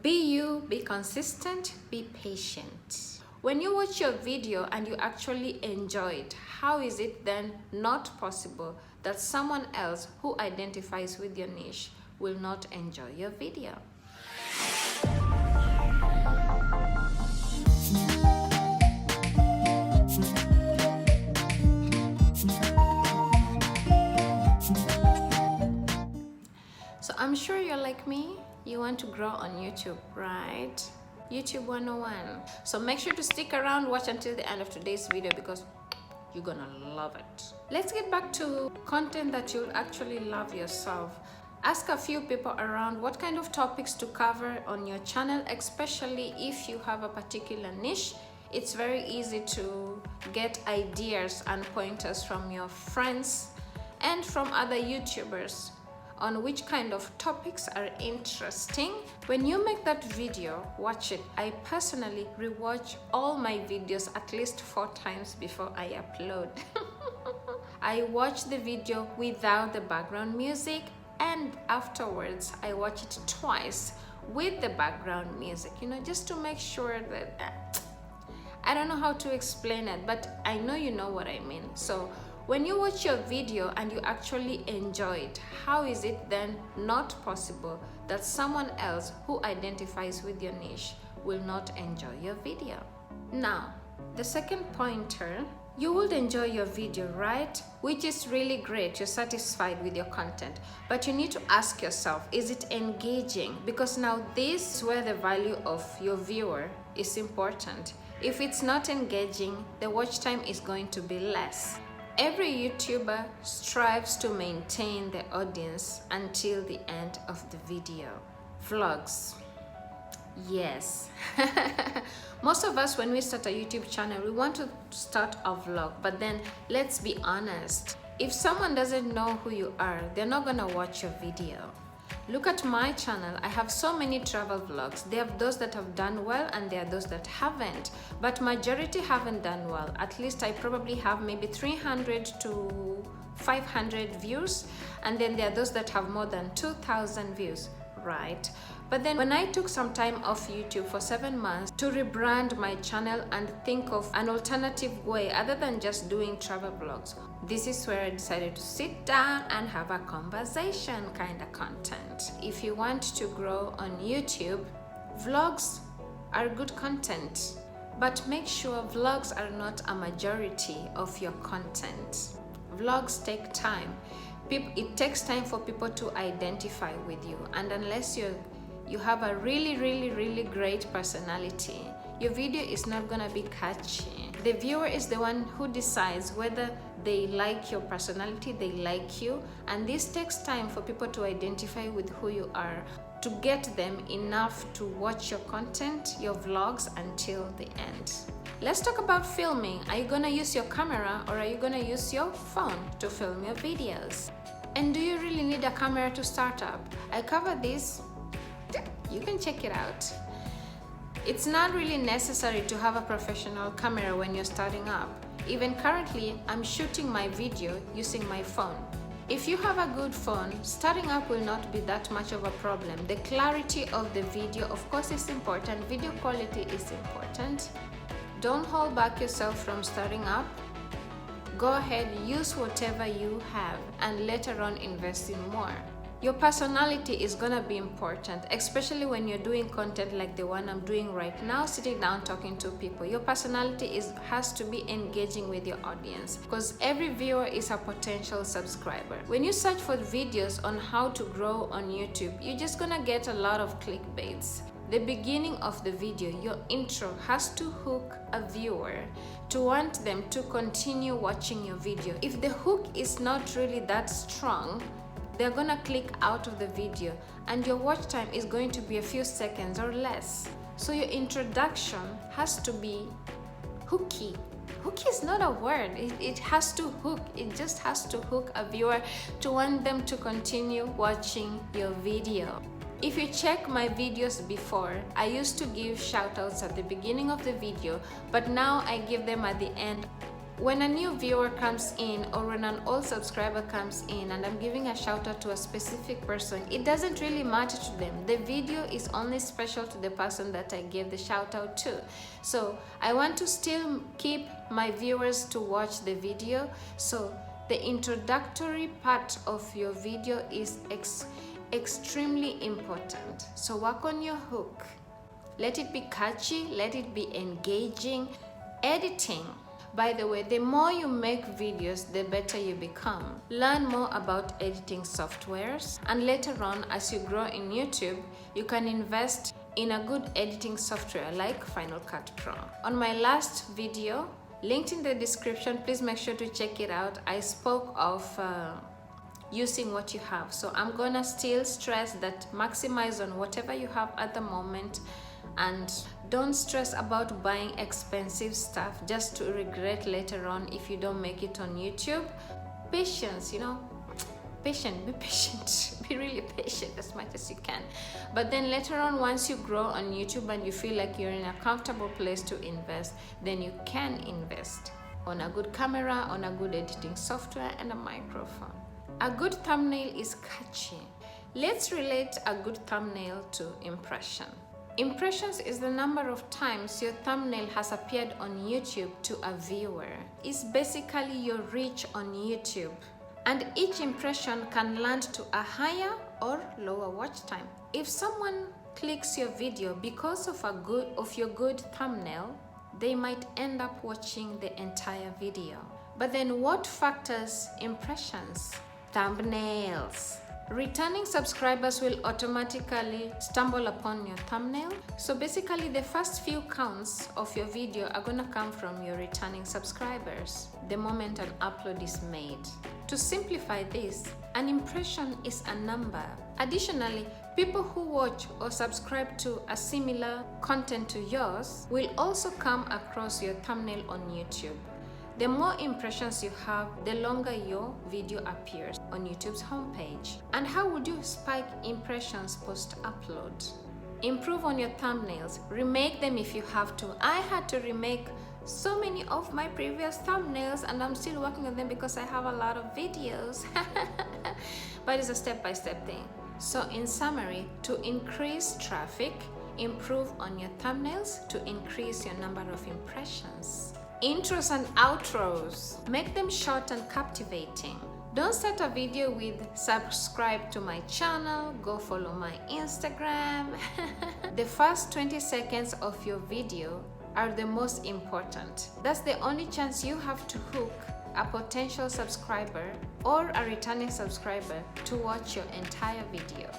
Be you, be consistent, be patient. When you watch your video and you actually enjoy it, how is it then not possible that someone else who identifies with your niche will not enjoy your video? So I'm sure you're like me, you want to grow on YouTube, right? YouTube 101. So make sure to stick around, watch until the end of today's video because you're gonna love it. Let's get back to content that you'll actually love yourself. Ask a few people around what kind of topics to cover on your channel, especially if you have a particular niche. It's very easy to get ideas and pointers from your friends and from other YouTubers on which kind of topics are interesting. When you make that video, watch it. I personally rewatch all my videos at least 4 times before I upload. I watch the video without the background music, and afterwards I watch it twice with the background music, just to make sure that I don't know how to explain it, but I know you know what I mean. So when you watch your video and you actually enjoy it, how is it then not possible that someone else who identifies with your niche will not enjoy your video? Now, the second pointer, you would enjoy your video, right? Which is really great, you're satisfied with your content. But you need to ask yourself, is it engaging? Because now this is where the value of your viewer is important. If it's not engaging, the watch time is going to be less. Every YouTuber strives to maintain the audience until the end of the video. Vlogs. Yes. Most of us, when we start a YouTube channel, we want to start a vlog, but then let's be honest. If someone doesn't know who you are, they're not gonna watch your video. Look at my channel. I have so many travel vlogs. There are those that have done well and there are those that haven't, but majority haven't done well. At least I probably have maybe 300 to 500 views, and then there are those that have more than 2,000 views, right? But then when I took some time off YouTube for 7 months to rebrand my channel and think of an alternative way other than just doing travel vlogs, this is where I decided to sit down and have a conversation kind of content. If you want to grow on YouTube, vlogs are good content, but make sure vlogs are not a majority of your content. Vlogs take time. It takes time for people to identify with you, and unless you have a really great personality, your video is not gonna be catchy. The viewer is the one who decides whether they like your personality, they like you, and this takes time for people to identify with who you are, to get them enough to watch your content, your vlogs until the end. Let's talk about filming. Are you gonna use your camera or are you gonna use your phone to film your videos? And do you really need a camera to start up? I covered this. You can check it out. It's not really necessary to have a professional camera when you're starting up. Even currently, I'm shooting my video using my phone. If you have a good phone, starting up will not be that much of a problem. The clarity of the video, of course, is important. Video quality is important. Don't hold back yourself from starting up. Go ahead, use whatever you have, and later on invest in more. Your personality is gonna be important, especially when you're doing content like the one I'm doing right now, sitting down talking to people. Your personality has to be engaging with your audience, because every viewer is a potential subscriber. When you search for videos on how to grow on YouTube, you're just gonna get a lot of clickbaits. The beginning of the video, your intro, has to hook a viewer to want them to continue watching your video. If the hook is not really that strong, they're gonna click out of the video and your watch time is going to be a few seconds or less. So your introduction has to be hooky. Hook is not a word, it has to hook. It just has to hook a viewer to want them to continue watching your video. If you check my videos before, I used to give shoutouts at the beginning of the video, but now I give them at the end. when a new viewer comes in or when an old subscriber comes in and I'm giving a shout out to a specific person, it doesn't really matter to them. The video is only special to the person that I gave the shout out to. So I want to still keep my viewers to watch the video. So the introductory part of your video is extremely important. So work on your hook. Let it be catchy, let it be engaging. Editing. By the way, the more you make videos, the better you become. Learn more about editing softwares, and later on, as you grow in YouTube, you can invest in a good editing software like Final Cut Pro. On my last video, linked in the description, please make sure to check it out. I spoke of using what you have. So I'm gonna still stress that maximize on whatever you have at the moment, and don't stress about buying expensive stuff just to regret later on if you don't make it on YouTube. Patience, be patient, be really patient as much as you can. But then later on, once you grow on YouTube and you feel like you're in a comfortable place to invest, then you can invest on a good camera, on a good editing software, and a microphone. A good thumbnail is catchy. Let's relate a good thumbnail to impression. Impressions is the number of times your thumbnail has appeared on YouTube to a viewer. It's basically your reach on YouTube. And each impression can land to a higher or lower watch time. If someone clicks your video because of your good thumbnail, they might end up watching the entire video. But then what factors impressions? Thumbnails. Returning subscribers will automatically stumble upon your thumbnail. So basically the first few counts of your video are gonna come from your returning subscribers the moment an upload is made. To simplify this, an impression is a number. Additionally, people who watch or subscribe to a similar content to yours will also come across your thumbnail on YouTube. The more impressions you have, the longer your video appears on YouTube's homepage. And how would you spike impressions post-upload? Improve on your thumbnails. Remake them if you have to. I had to remake so many of my previous thumbnails and I'm still working on them because I have a lot of videos. But it's a step-by-step thing. So in summary, to increase traffic, improve on your thumbnails to increase your number of impressions. Intros and outros. Make them short and captivating. Don't start a video with subscribe to my channel, go follow my Instagram. The first 20 seconds of your video are the most important. That's the only chance you have to hook a potential subscriber or a returning subscriber to watch your entire video.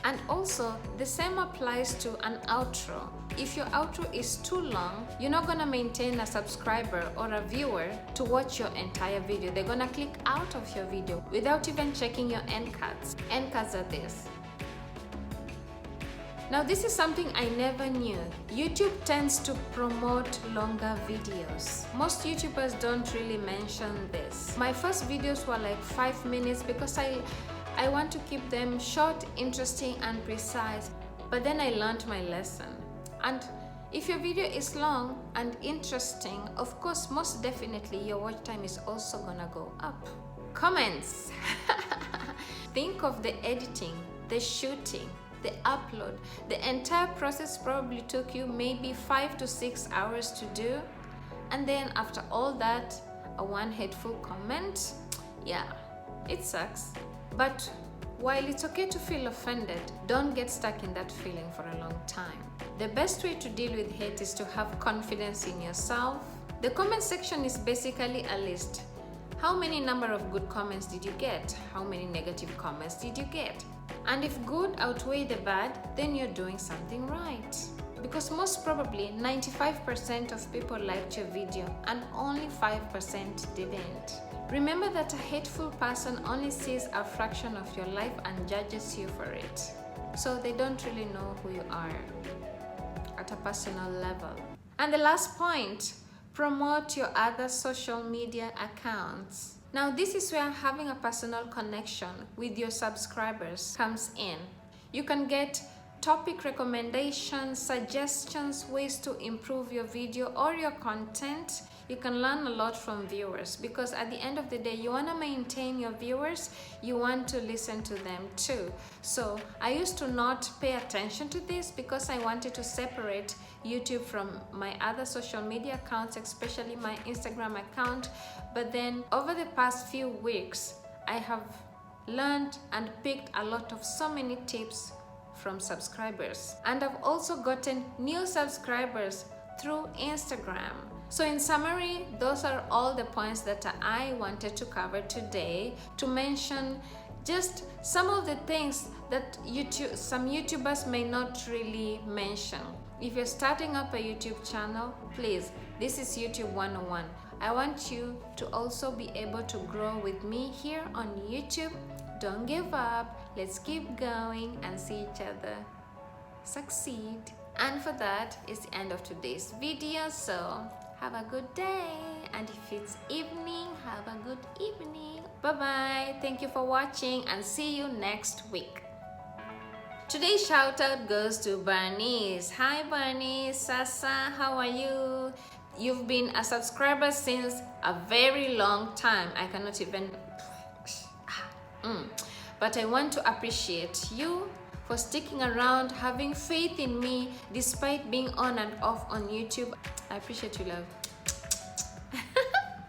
And also, the same applies to an outro. If your outro is too long, you're not gonna maintain a subscriber or a viewer to watch your entire video. They're gonna click out of your video without even checking your end cards. End cards are this. Now, this is something I never knew. YouTube tends to promote longer videos. Most YouTubers don't really mention this. My first videos were like 5 minutes because I want to keep them short, interesting, and precise. But then I learned my lesson. And if your video is long and interesting, of course, most definitely your watch time is also gonna go up. Comments. Think of the editing, the shooting, the upload. The entire process probably took you maybe 5 to 6 hours to do. And then after all that, one hateful comment, yeah, it sucks. But while it's okay to feel offended, don't get stuck in that feeling for a long time. The best way to deal with hate is to have confidence in yourself. The comment section is basically a list. How many number of good comments did you get? How many negative comments did you get? And if good outweigh the bad, then you're doing something right. Because most probably 95% of people liked your video and only 5% didn't. Remember that a hateful person only sees a fraction of your life and judges you for it. So they don't really know who you are at a personal level. And the last point, promote your other social media accounts. Now this is where having a personal connection with your subscribers comes in. You can get topic recommendations, suggestions, ways to improve your video or your content. you can learn a lot from viewers, because at the end of the day, you want to maintain your viewers, you want to listen to them too. So I used to not pay attention to this because I wanted to separate YouTube from my other social media accounts, especially my Instagram account. But then over the past few weeks, I have learned and picked a lot of so many tips from subscribers, and I've also gotten new subscribers through Instagram. So in summary, those are all the points that I wanted to cover today, to mention just some of the things that some YouTubers may not really mention. If you're starting up a YouTube channel, please, this is YouTube 101. I want you to also be able to grow with me here on YouTube. Don't give up. Let's keep going and see each other succeed. And for that is the end of today's video. So have a good day, and if it's evening, have a good evening. Bye bye. Thank you for watching, and see you next week. Today's shout out goes to Bernice. Hi Bernice, Sasa, how are you? You've been a subscriber since a very long time. I cannot even but I want to appreciate you for sticking around, having faith in me despite being on and off on YouTube. I appreciate you, love.